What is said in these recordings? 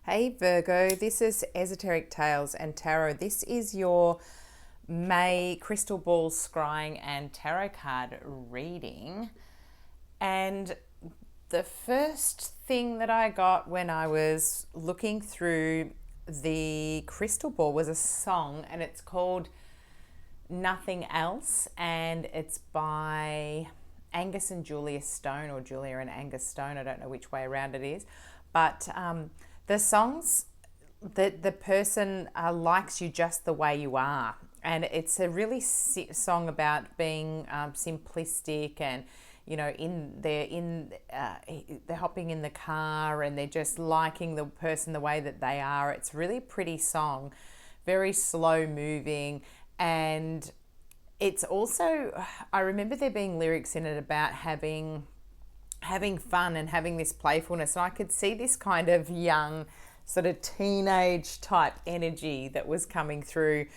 Hey Virgo, this is Esoteric Tales and Tarot. This is your May crystal ball scrying and tarot card reading. And the first thing that I got when I was looking through the crystal ball was a song, and it's called Nothing Else, and it's by Angus and Julia Stone, or Julia and Angus Stone. I don't know which way around it is, but the songs that the person likes you just the way you are, and it's a really song about being simplistic, and they're hopping in the car and they're just liking the person the way that they are. It's a really pretty song, very slow moving, and it's also, I remember there being lyrics in it about having fun and having this playfulness, and I could see this kind of young sort of teenage type energy that was coming through,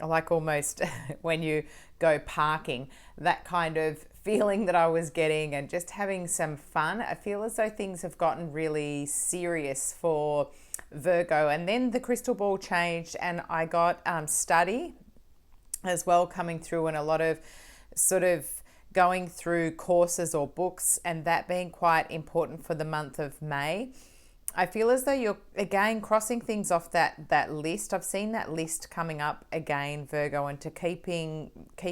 like almost when you go parking, that kind of feeling that I was getting, and just having some fun. I feel as though things have gotten really serious for Virgo, and then the crystal ball changed and I got study as well coming through, and a lot of sort of going through courses or books, and that being quite important for the month of May. I feel as though you're again crossing things off that list. I've seen that list coming up again, Virgo, and to keeping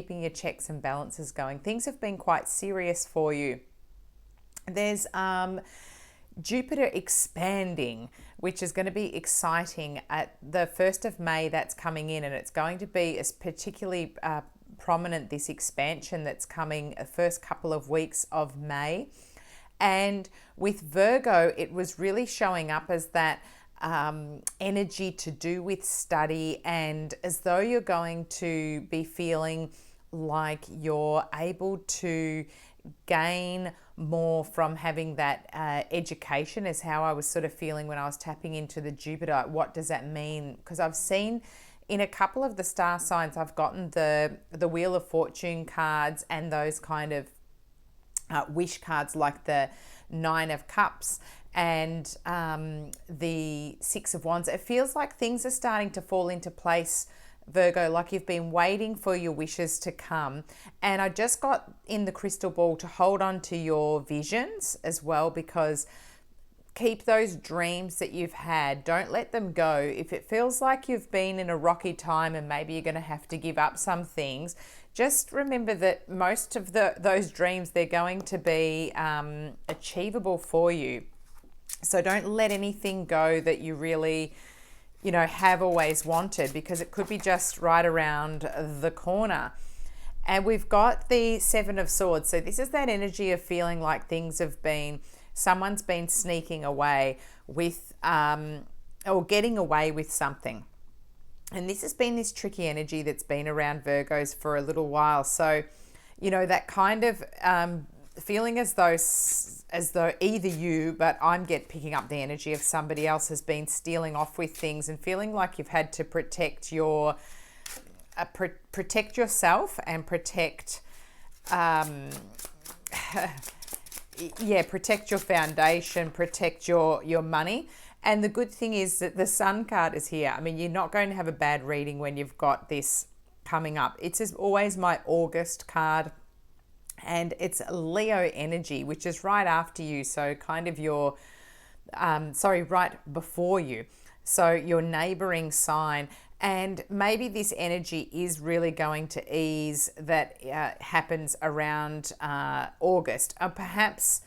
your checks and balances going. Things have been quite serious for you. There's Jupiter expanding, which is going to be exciting at the 1st of May. That's coming in, and it's going to be as particularly prominent, this expansion that's coming the first couple of weeks of May. And with Virgo, it was really showing up as that energy to do with study, and as though you're going to be feeling like you're able to gain more from having that education, is how I was sort of feeling when I was tapping into the Jupiter. What does that mean? Because I've seen in a couple of the star signs, I've gotten the Wheel of Fortune cards and those kind of wish cards, like the 9 of Cups and the 6 of Wands. It feels like things are starting to fall into place, Virgo, like you've been waiting for your wishes to come. And I just got in the crystal ball to hold on to your visions as well, because keep those dreams that you've had. Don't let them go. If it feels like you've been in a rocky time and maybe you're going to have to give up some things, just remember that most of those dreams, they're going to be achievable for you. So don't let anything go that you really, have always wanted, because it could be just right around the corner. And we've got the 7 of Swords. So this is that energy of feeling like someone's been sneaking away with, or getting away with something. And this has been this tricky energy that's been around Virgos for a little while. So, that kind of feeling as though either you, but I'm picking up the energy of somebody else, has been stealing off with things, and feeling like you've had to protect protect yourself and protect protect your foundation, protect your money. And the good thing is that the Sun card is here. I mean, you're not going to have a bad reading when you've got this coming up. It's always my August card, and it's Leo energy, which is right after you. So kind of right before you. So your neighboring sign. And maybe this energy is really going to ease, that happens around August. Perhaps,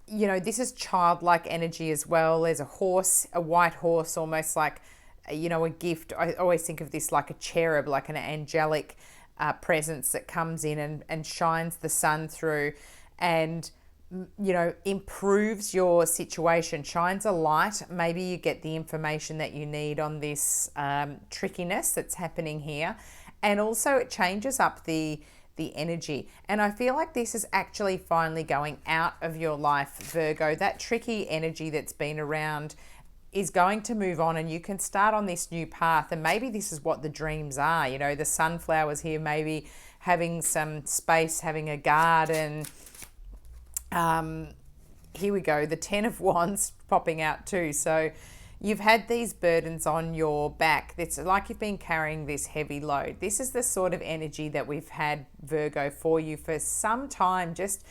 this is childlike energy as well. There's a white horse, almost like, a gift. I always think of this like a cherub, like an angelic presence that comes in and shines the sun through, and improves your situation, shines a light. Maybe you get the information that you need on this trickiness that's happening here, and also it changes up the energy. And I feel like this is actually finally going out of your life, Virgo. That tricky energy that's been around is going to move on, and you can start on this new path. And maybe this is what the dreams are. The sunflowers here, maybe having some space, having a garden. Here we go, the 10 of Wands popping out too. So You've had these burdens on your back. It's like you've been carrying this heavy load. This is the sort of energy that we've had, Virgo, for you for some time. Just,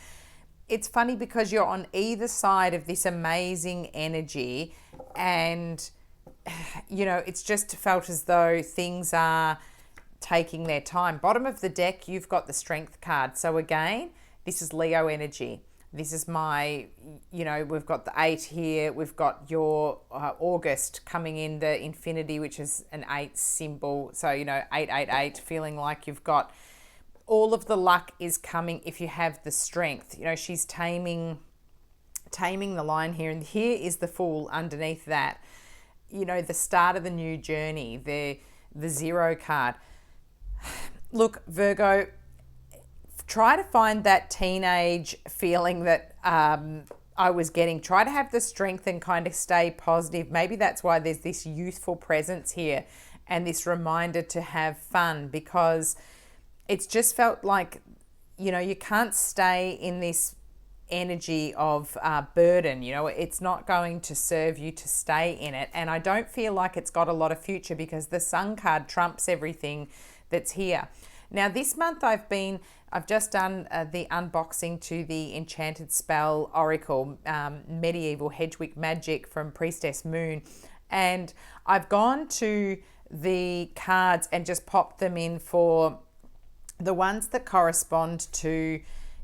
it's funny because you're on either side of this amazing energy, and you know, it's just felt as though things are taking their time. Bottom of the deck, you've got the Strength card. So again, this is Leo energy. This is my, you know, we've got the 8 here. We've got your August coming in, the infinity, which is an 8 symbol. So, you know, 888, feeling like you've got all of the luck is coming if you have the strength. You know, she's taming the line here. And here is the Fool underneath that. You know, the start of the new journey, the 0 card. Look, Virgo, try to find that teenage feeling that I was getting. Try to have the strength and kind of stay positive. Maybe that's why there's this youthful presence here and this reminder to have fun, because it's just felt like, you know, you can't stay in this energy of burden. You know, it's not going to serve you to stay in it. And I don't feel like it's got a lot of future because the Sun card trumps everything that's here. Now, this month I've just done the unboxing to the Enchanted Spell Oracle, Medieval Hedgewitch Magick from Priestess Moon. And I've gone to the cards and just popped them in for the ones that correspond to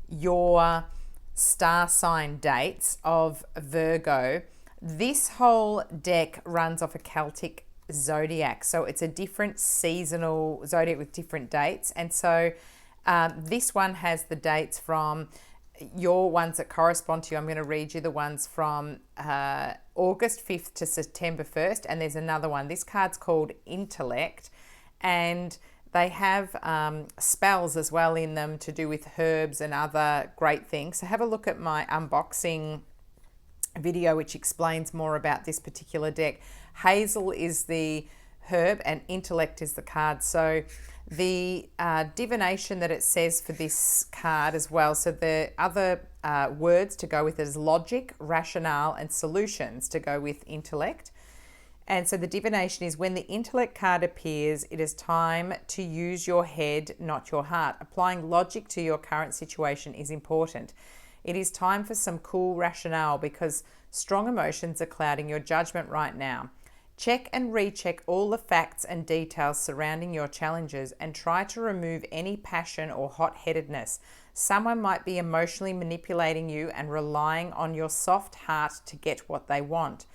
your star sign dates of Virgo. This whole deck runs off a Celtic zodiac, so it's a different seasonal zodiac with different dates. And so this one has the dates from your ones that correspond to you. I'm going to read you the ones from August 5th to September 1st, and there's another one. This card's called Intellect, and they have spells as well in them to do with herbs and other great things. So have a look at my unboxing video, which explains more about this particular deck. Hazel is the herb and Intellect is the card. So the divination that it says for this card as well, so the other words to go with it is logic, rationale, and solutions to go with Intellect. And so the divination is, when the Intellect card appears, it is time to use your head, not your heart. Applying logic to your current situation is important. It is time for some cool rationale because strong emotions are clouding your judgment right now. Check and recheck all the facts and details surrounding your challenges and try to remove any passion or hot-headedness. Someone might be emotionally manipulating you and relying on your soft heart to get what they want.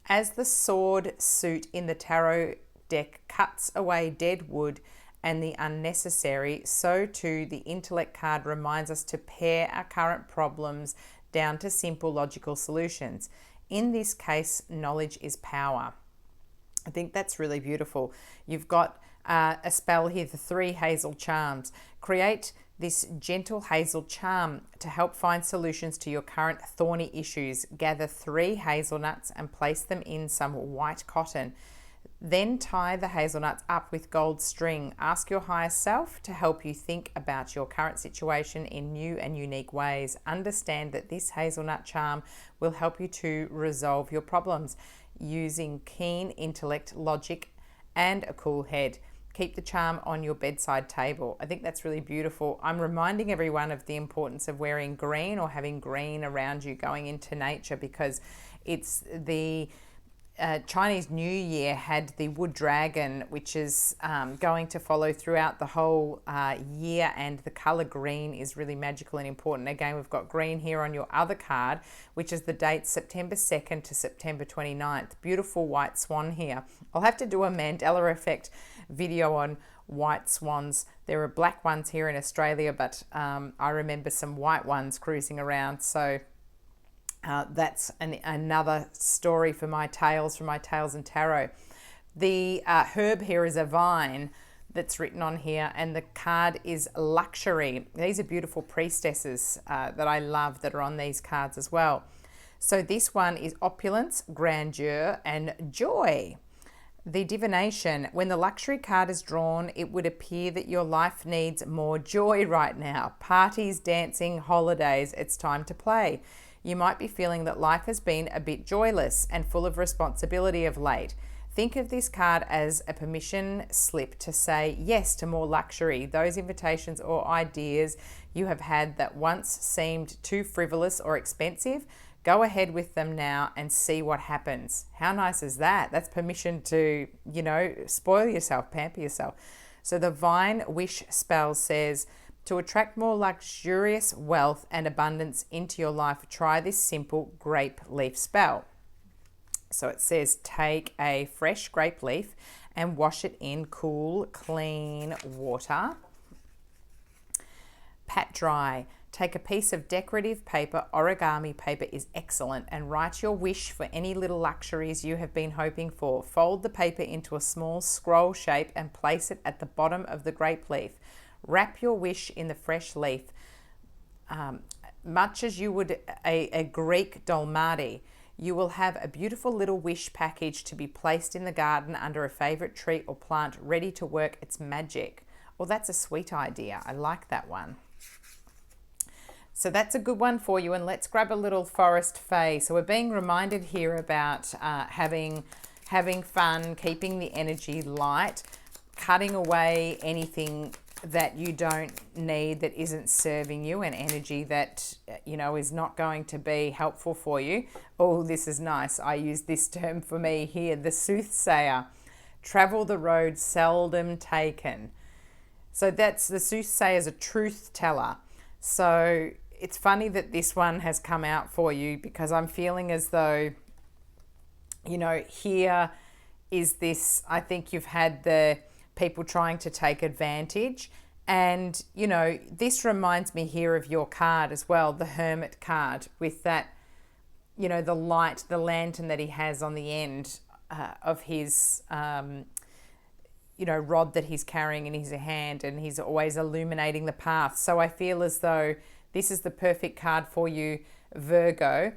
As the sword suit in the tarot deck cuts away dead wood and the unnecessary, so too the Intellect card reminds us to pare our current problems down to simple logical solutions. In this case, knowledge is power. I think that's really beautiful. You've got a spell here, the 3 hazel charms. Create this gentle hazel charm to help find solutions to your current thorny issues. Gather 3 hazelnuts and place them in some white cotton. Then tie the hazelnuts up with gold string. Ask your higher self to help you think about your current situation in new and unique ways. Understand that this hazelnut charm will help you to resolve your problems using keen intellect, logic, and a cool head. Keep the charm on your bedside table. I think that's really beautiful. I'm reminding everyone of the importance of wearing green or having green around you going into nature, because it's the Chinese New Year had the wood dragon, which is going to follow throughout the whole year, and the color green is really magical and important. Again, we've got green here on your other card, which is the date September 2nd to September 29th. Beautiful white swan here. I'll have to do a Mandela effect video on white swans. There are black ones here in Australia, but I remember some white ones cruising around. So that's another story for my tales, from my Tales and Tarot. The herb here is a vine that's written on here, and the card is luxury. These are beautiful priestesses that I love that are on these cards as well. So this one is opulence, grandeur, and joy. The divination, when the luxury card is drawn, it would appear that your life needs more joy right now. Parties, dancing, holidays, it's time to play. You might be feeling that life has been a bit joyless and full of responsibility of late. Think of this card as a permission slip to say yes to more luxury. Those invitations or ideas you have had that once seemed too frivolous or expensive, go ahead with them now and see what happens. How nice is that? That's permission to, spoil yourself, pamper yourself. So the Vine Wish spell says, to attract more luxurious wealth and abundance into your life, try this simple grape leaf spell. So it says, take a fresh grape leaf and wash it in cool, clean water. Pat dry. Take a piece of decorative paper, origami paper is excellent, and write your wish for any little luxuries you have been hoping for. Fold the paper into a small scroll shape and place it at the bottom of the grape leaf. Wrap your wish in the fresh leaf, much as you would a Greek dolmadi. You will have a beautiful little wish package to be placed in the garden under a favorite tree or plant, ready to work its magic. Well, that's a sweet idea. I like that one. So that's a good one for you. And let's grab a little forest fae. So we're being reminded here about having fun, keeping the energy light, cutting away anything that you don't need, that isn't serving you, and energy that, is not going to be helpful for you. Oh, this is nice. I use this term for me here, the soothsayer. Travel the road seldom taken. So that's the soothsayer, is a truth teller. So it's funny that this one has come out for you, because I'm feeling as though, here is this, I think you've had the people trying to take advantage. And, this reminds me here of your card as well, the Hermit card, with that, the light, the lantern that he has on the end of his, rod that he's carrying in his hand, and he's always illuminating the path. So I feel as though this is the perfect card for you, Virgo.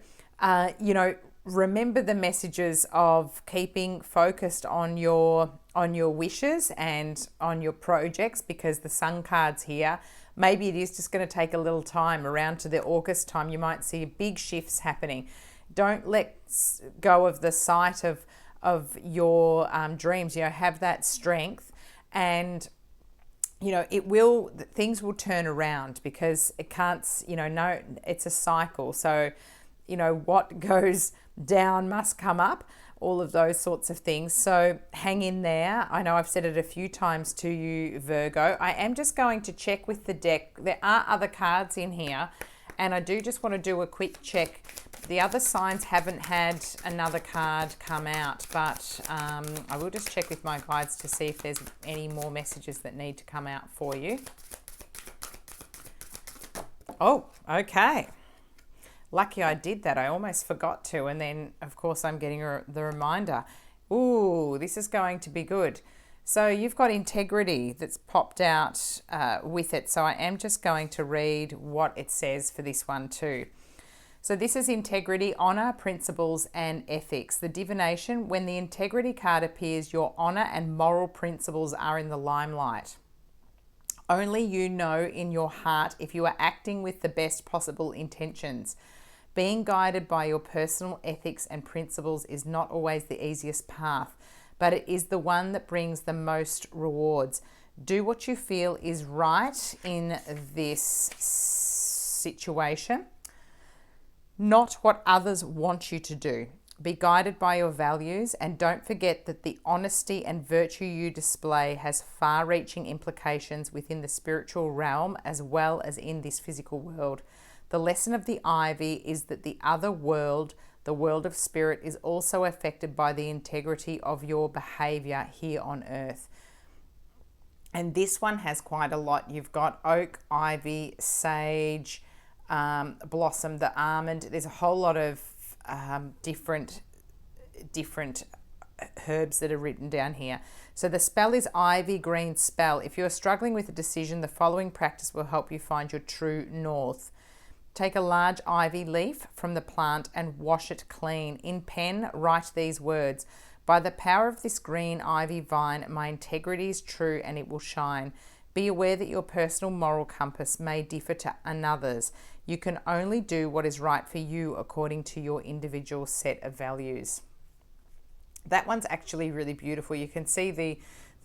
Remember the messages of keeping focused on your wishes and on your projects, because the Sun card's here. Maybe it is just going to take a little time. Around to the August time, you might see big shifts happening. Don't let go of the sight of your dreams. Have that strength, and things will turn around, because it can't. No, it's a cycle. So, what goes down must come up, all of those sorts of things. So hang in there. I know I've said it a few times to you, Virgo. I am just going to check with the deck. There are other cards in here, and I do just want to do a quick check. The other signs haven't had another card come out, but I will just check with my guides to see if there's any more messages that need to come out for you. Oh, okay. Lucky I did that. I almost forgot to. And then, of course, I'm getting the reminder. Ooh, this is going to be good. So you've got integrity that's popped out with it. So I am just going to read what it says for this one too. So this is integrity, honor, principles, and ethics. The divination, when the integrity card appears, your honor and moral principles are in the limelight. Only you know in your heart if you are acting with the best possible intentions. Being guided by your personal ethics and principles is not always the easiest path, but it is the one that brings the most rewards. Do what you feel is right in this situation, not what others want you to do. Be guided by your values, and don't forget that the honesty and virtue you display has far-reaching implications within the spiritual realm as well as in this physical world. The lesson of the ivy is that the other world, the world of spirit, is also affected by the integrity of your behavior here on earth. And this one has quite a lot. You've got oak, ivy, sage, blossom, the almond. There's a whole lot of different herbs that are written down here. So the spell is Ivy Green Spell. If you're struggling with a decision, the following practice will help you find your true north. Take a large ivy leaf from the plant and wash it clean. In pen, write these words. By the power of this green ivy vine, my integrity is true and it will shine. Be aware that your personal moral compass may differ to another's. You can only do what is right for you according to your individual set of values. That one's actually really beautiful. You can see the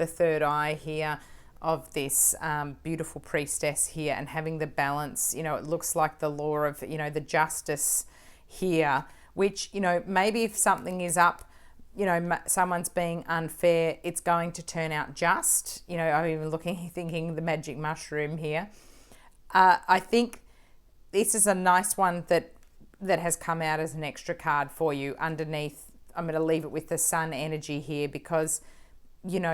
third eye here of this beautiful priestess here, and having the balance. You know, it looks like the law of, you know, the justice here, which, you know, maybe if something is up, you know, someone's being unfair, it's going to turn out just. You know, I'm even thinking the magic mushroom here. I think this is a nice one that has come out as an extra card for you underneath. I'm going to leave it with the sun energy here, because, you know,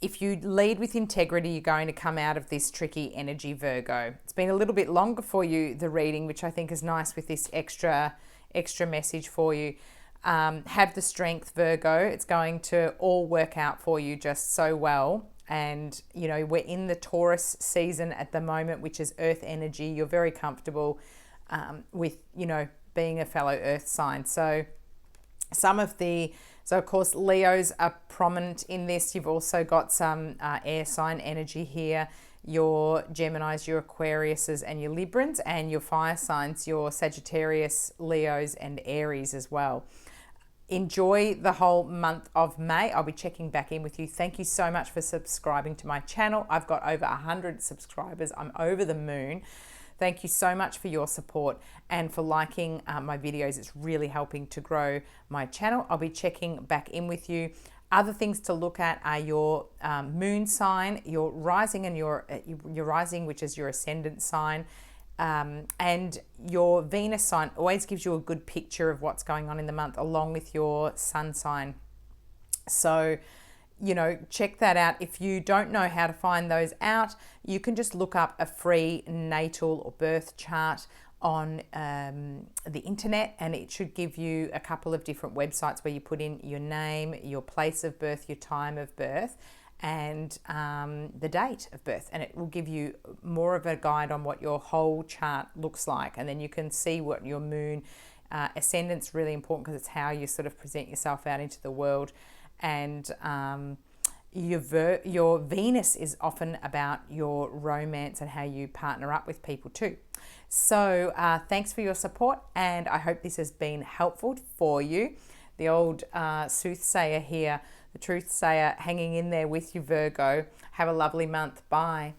if you lead with integrity, you're going to come out of this tricky energy, Virgo. It's been a little bit longer for you, the reading, which I think is nice with this extra message for you. Have the strength, Virgo. It's going to all work out for you just so well. And, you know, we're in the Taurus season at the moment, which is earth energy. You're very comfortable with, you know, being a fellow earth sign. So of course, Leos are prominent in this. You've also got some air sign energy here. Your Geminis, your Aquariuses and your Librans, and your fire signs, your Sagittarius, Leos and Aries as well. Enjoy the whole month of May. I'll be checking back in with you. Thank you so much for subscribing to my channel. I've got over 100 subscribers. I'm over the moon. Thank you so much for your support and for liking my videos. It's really helping to grow my channel. I'll be checking back in with you. Other things to look at are your moon sign, your rising, and your rising, which is your ascendant sign, and your Venus sign. Always gives you a good picture of what's going on in the month, along with your sun sign. So, you know, check that out. If you don't know how to find those out, you can just look up a free natal or birth chart on the internet, and it should give you a couple of different websites where you put in your name, your place of birth, your time of birth, and the date of birth, and it will give you more of a guide on what your whole chart looks like. And then you can see what your moon ascendant's really important, because it's how you sort of present yourself out into the world. And your Venus is often about your romance and how you partner up with people too. So thanks for your support, and I hope this has been helpful for you. The old soothsayer here, the truth sayer, hanging in there with you, Virgo. Have a lovely month. Bye.